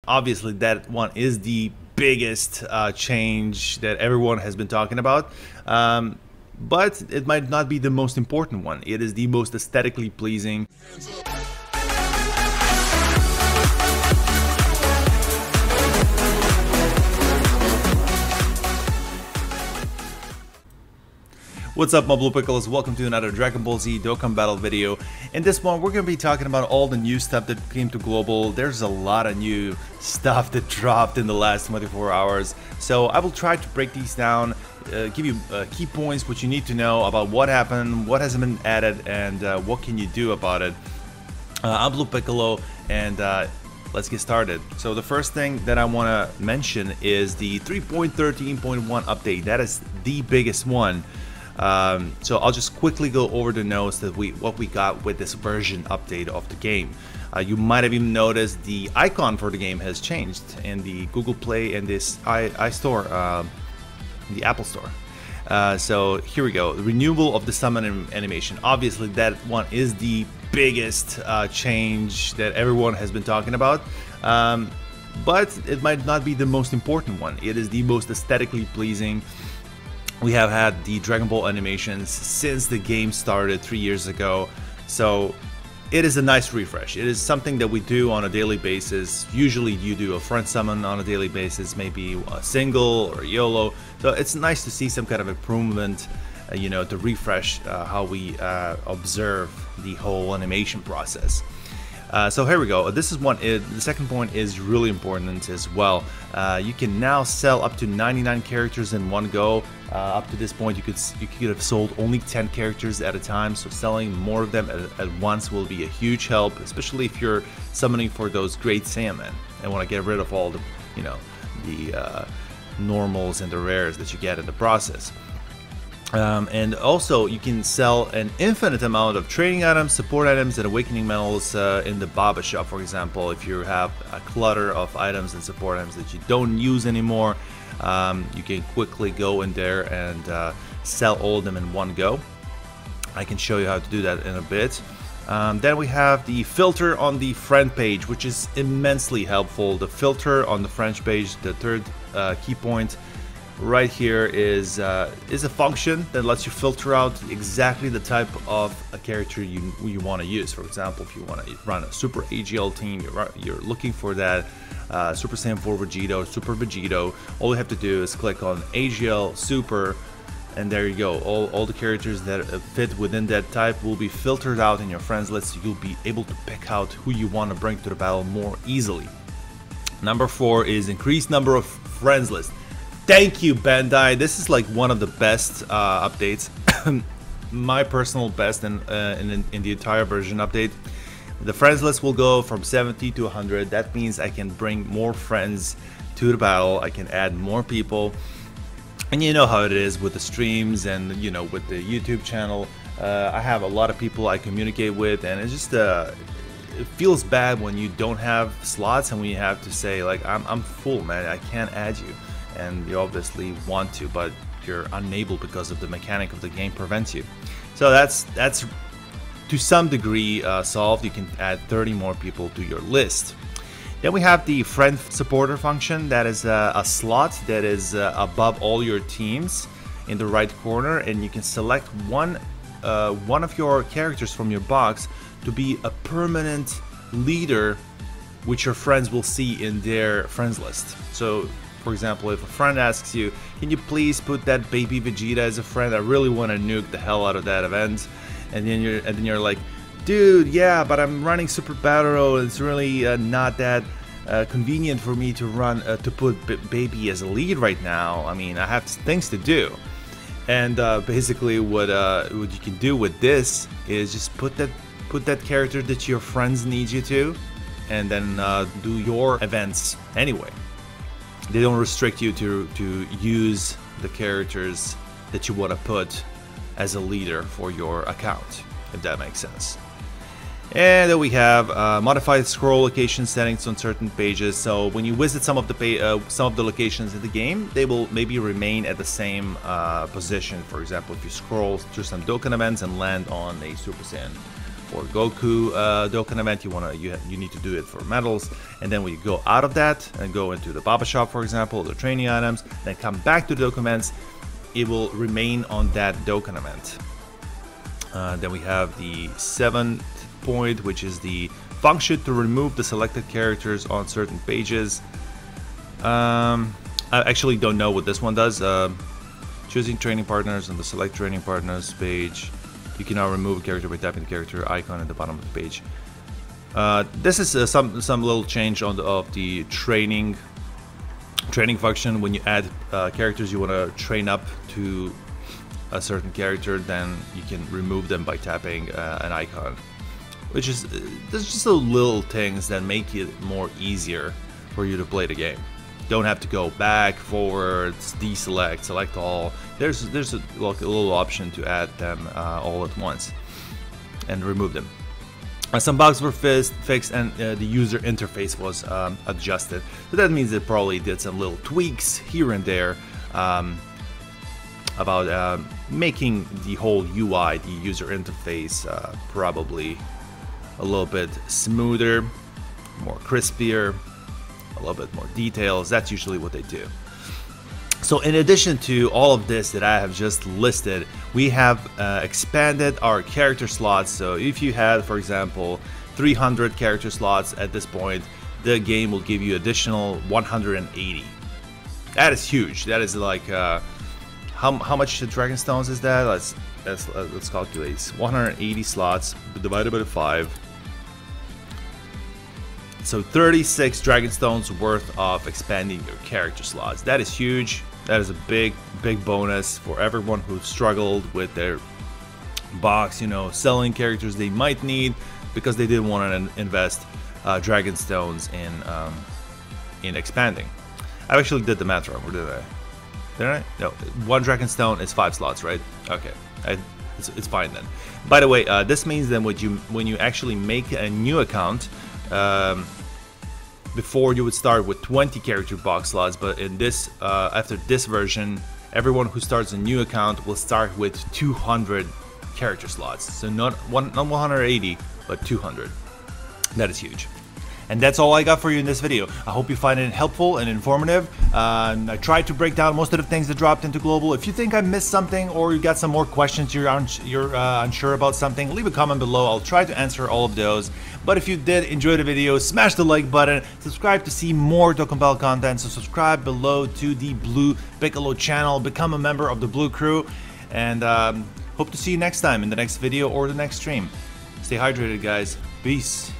Obviously, that one is the biggest change that everyone has been talking about. But it might not be the most important one. It is the most aesthetically pleasing. What's up, my Blue Piccolos? Welcome to another Dragon Ball Z Dokkan Battle video. In this one, we're going to be talking about all the new stuff that came to Global. There's a lot of new stuff that dropped in the last 24 hours. So I will try to break these down, give you key points, what you need to know about what happened, what hasn't been added, and what can you do about it. I'm Blue Piccolo, and let's get started. So the first thing that I want to mention is the 3.13.1 update. That is the biggest one. So I'll just quickly go over the notes that what we got with this version update of the game. You might have even noticed the icon for the game has changed in the Google Play and this iStore, the Apple Store. So here we go. The renewal of the summon animation. Obviously, that one is the biggest change that everyone has been talking about. But it might not be the most important one. It is the most aesthetically pleasing. We have had the Dragon Ball animations since the game started 3 years ago, so it is a nice refresh. It is something that we do on a daily basis. Usually you do a friend summon on a daily basis, maybe a single or YOLO, so it's nice to see some kind of improvement, you know, to refresh how we observe the whole animation process. So here we go. This is one. The second point is really important as well. You can now sell up to 99 characters in one go. Up to this point, you could have sold only 10 characters at a time. So selling more of them at once will be a huge help, especially if you're summoning for those great Saiyamen and want to get rid of all the, you know, the normals and the rares that you get in the process. And also you can sell an infinite amount of training items, support items, and awakening medals in the Baba shop, for example. If you have a clutter of items and support items that you don't use anymore, you can quickly go in there and sell all of them in one go. I can show you how to do that in a bit. Then we have the filter on the friend page, which is immensely helpful. The filter on the friend page, the third key point right here is a function that lets you filter out exactly the type of a character you want to use. For example, if you want to run a Super AGL team, you're looking for that Super Saiyan 4 Vegito, Super Vegito. All you have to do is click on AGL Super, and there you go. All the characters that fit within that type will be filtered out in your friends list, so you'll be able to pick out who you want to bring to the battle more easily. Number 4 is increased number of friends list. Thank you, Bandai. This is like one of the best updates, my personal best in the entire version update. The friends list will go from 70 to 100. That means I can bring more friends to the battle. I can add more people, and you know how it is with the streams and, you know, with the YouTube channel. I have a lot of people I communicate with, and it's just it feels bad when you don't have slots and when you have to say like, I'm full, man, I can't add you. And you obviously want to, but you're unable because of the mechanic of the game prevents you. So that's to some degree solved. You can add 30 more people to your list. Then we have the friend supporter function. That is a slot that is above all your teams in the right corner, and you can select one of your characters from your box to be a permanent leader, which your friends will see in their friends list. So, for example, if a friend asks you, can you please put that baby Vegeta as a friend? I really want to nuke the hell out of that event. And then you're like, dude, yeah, but I'm running Super Battle Road. It's really not that convenient for me to run to put baby as a lead right now. I mean, I have things to do. And basically, what you can do with this is just put that character that your friends need you to, and then do your events anyway. They don't restrict you to use the characters that you want to put as a leader for your account, if that makes sense. And then we have modified scroll location settings on certain pages. So when you visit some of the locations in the game, they will maybe remain at the same position. For example, if you scroll through some Dokkan events and land on a Super Saiyan for Goku Dokkan event, you need to do it for medals, and then when you go out of that and go into the Baba shop, for example, the training items, then come back to the Dokkan events, it will remain on that Dokkan event. Then we have the 7th point, which is the function to remove the selected characters on certain pages. I actually don't know what this one does. Choosing training partners on the select training partners page. You can now remove a character by tapping the character icon at the bottom of the page. This is some little change on the training function. When you add characters you want to train up to a certain character, then you can remove them by tapping an icon. Which is, there's just little things that make it more easier for you to play the game. Don't have to go back, forwards, deselect, select all. There's a little option to add them all at once and remove them. Some bugs were fixed, and the user interface was adjusted. So that means it probably did some little tweaks here and there about making the whole UI, the user interface, probably a little bit smoother, more crispier, a little bit more details. That's usually what they do. So in addition to all of this that I have just listed, we have expanded our character slots. So if you had, for example, 300 character slots at this point, the game will give you additional 180. That is huge. That is like how much Dragon Stones is that? Let's calculate. 180 slots divided by 5. So 36 Dragon Stones worth of expanding your character slots. That is huge. That is a big bonus for everyone who struggled with their box, you know, selling characters they might need because they didn't want to invest Dragon Stones in expanding. I actually did the math wrong, or did I? Did I? No, 1 Dragon Stone is 5 slots, right? Okay, it's fine then. By the way, this means then when you actually make a new account, before you would start with 20 character box slots, but in this after this version, everyone who starts a new account will start with 200 character slots. So not 180, but 200. That is huge. And that's all I got for you in this video. I hope you find it helpful and informative. I tried to break down most of the things that dropped into Global. If you think I missed something, or you got some more questions, you're unsure about something, leave a comment below. I'll try to answer all of those. But if you did enjoy the video, smash the like button, subscribe to see more Dokkan Battle content, so subscribe below to the Blue Piccolo channel, become a member of the Blue Crew, and hope to see you next time in the next video or the next stream. Stay hydrated, guys. Peace.